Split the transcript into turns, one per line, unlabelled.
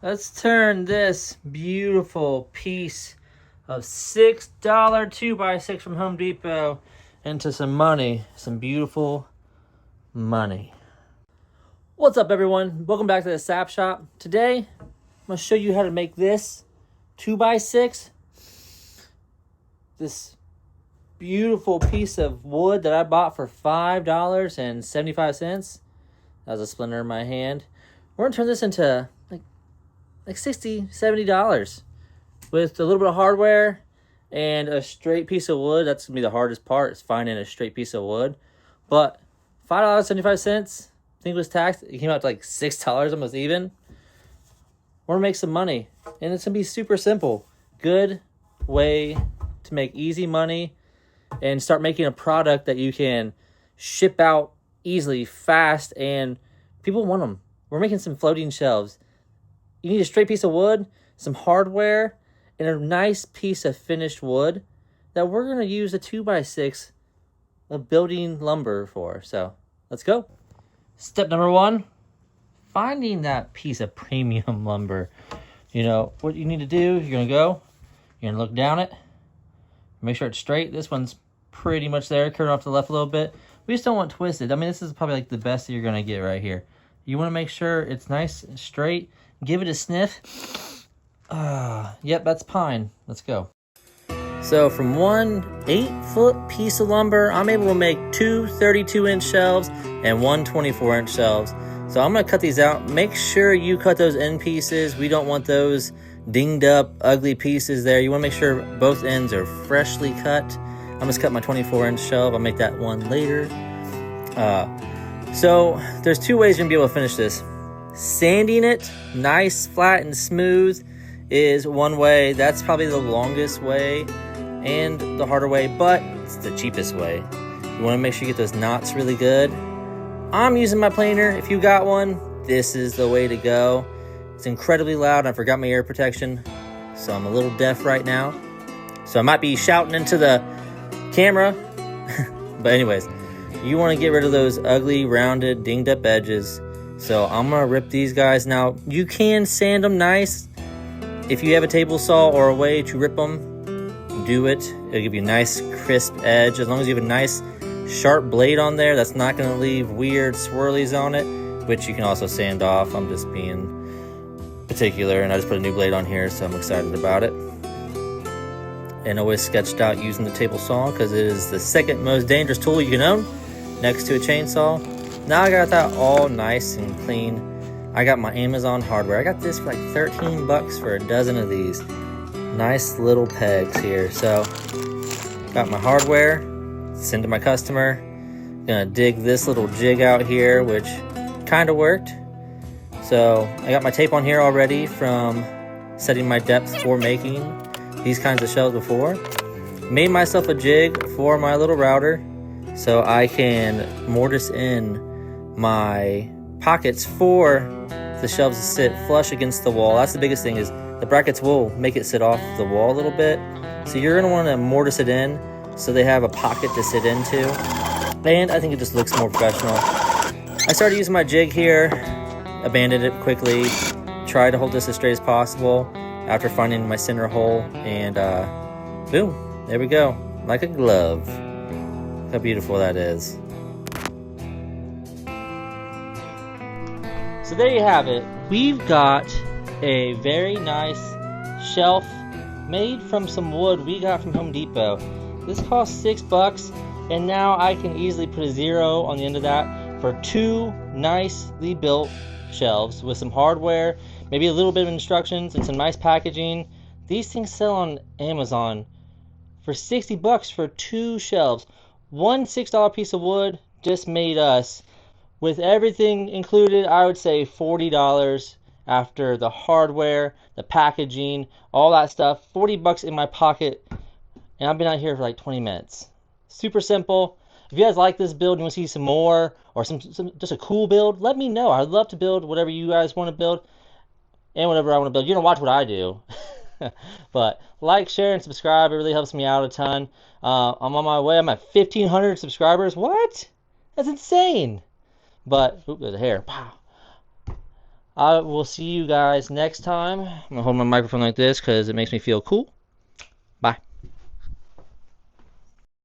Let's turn this beautiful piece of $6 2x6 from Home Depot into some money, some beautiful money. What's up, everyone? Welcome back to the Sap Shop. Today, I'm going to show you how to make this 2x6. This beautiful piece of wood that I bought for $5.75. That was a splinter in my hand. We're going to turn this into like $60, $70 with a little bit of hardware and a straight piece of wood. That's going to be the hardest part, is finding a straight piece of wood. But $5.75, I think it was taxed. It came out to like $6, almost even. We're going to make some money. And it's going to be super simple. Good way to make easy money and start making a product that you can ship out easily, fast, and people want them. We're making some floating shelves. You need a straight piece of wood, some hardware, and a nice piece of finished wood that we're going to use a 2x6 of building lumber for. So let's go. Step number 1, finding that piece of premium lumber. You know, what you need to do, you're going to look down it, make sure it's straight. This one's pretty much there, curve off to the left a little bit. We just don't want twisted. I mean, this is probably like the best that you're going to get right here. You want to make sure it's nice and straight. Give it a sniff. Yep, that's pine. Let's go. So from one 8-foot piece of lumber, I'm able to make 2 32-inch shelves and 1 24-inch shelves. So I'm going to cut these out. Make sure you cut those end pieces. We don't want those dinged up, ugly pieces there. You want to make sure both ends are freshly cut. I'm just cut my 24-inch shelf. I'll make that one later. So there's 2 ways you're going to be able to finish this. Sanding it nice, flat, and smooth is one way. That's probably the longest way and the harder way, but it's the cheapest way. You want to make sure you get those knots really good. I'm using my planer. If you got one, this is the way to go. It's incredibly loud. I forgot my ear protection, so I'm a little deaf right now. So I might be shouting into the camera. But anyways, you want to get rid of those ugly, rounded, dinged up edges. So I'm going to rip these guys. Now, you can sand them nice. If you have a table saw or a way to rip them, do it. It'll give you a nice, crisp edge. As long as you have a nice, sharp blade on there, that's not going to leave weird swirlies on it, which you can also sand off. I'm just being particular, and I just put a new blade on here, so I'm excited about it. And always sketched out using the table saw, because it is the second most dangerous tool you can own, next to a chainsaw. Now I got that all nice and clean. I got my Amazon hardware. I got this for like 13 bucks for a dozen of these. Nice little pegs here. So, got my hardware, send to my customer. Gonna dig this little jig out here, which kind of worked. So, I got my tape on here already from setting my depth for making these kinds of shelves before. Made myself a jig for my little router so I can mortise in my pockets for the shelves to sit flush against the wall. That's the biggest thing, is the brackets will make it sit off the wall a little bit. So you're going to want to mortise it in so they have a pocket to sit into. And I think it just looks more professional. I started using my jig here, abandoned it quickly, tried to hold this as straight as possible after finding my center hole, and boom, there we go, like a glove. Look how beautiful that is. So there you have it. We've got a very nice shelf made from some wood we got from Home Depot. This cost $6, and now I can easily put a 0 on the end of that for 2 nicely built shelves with some hardware, maybe a little bit of instructions and some nice packaging. These things sell on Amazon for $60 for 2 shelves. One $6 piece of wood just made us, with everything included, I would say $40 after the hardware, the packaging, all that stuff. $40 in my pocket, and I've been out here for like 20 minutes. Super simple. If you guys like this build and you want to see some more, or some just a cool build, let me know. I'd love to build whatever you guys want to build and whatever I want to build. You're going to watch what I do. But like, share, and subscribe. It really helps me out a ton. I'm on my way. I'm at 1,500 subscribers. What? That's insane. But, oop, there's a hair. Pow. I will see you guys next time. I'm going to hold my microphone like this because it makes me feel cool. Bye.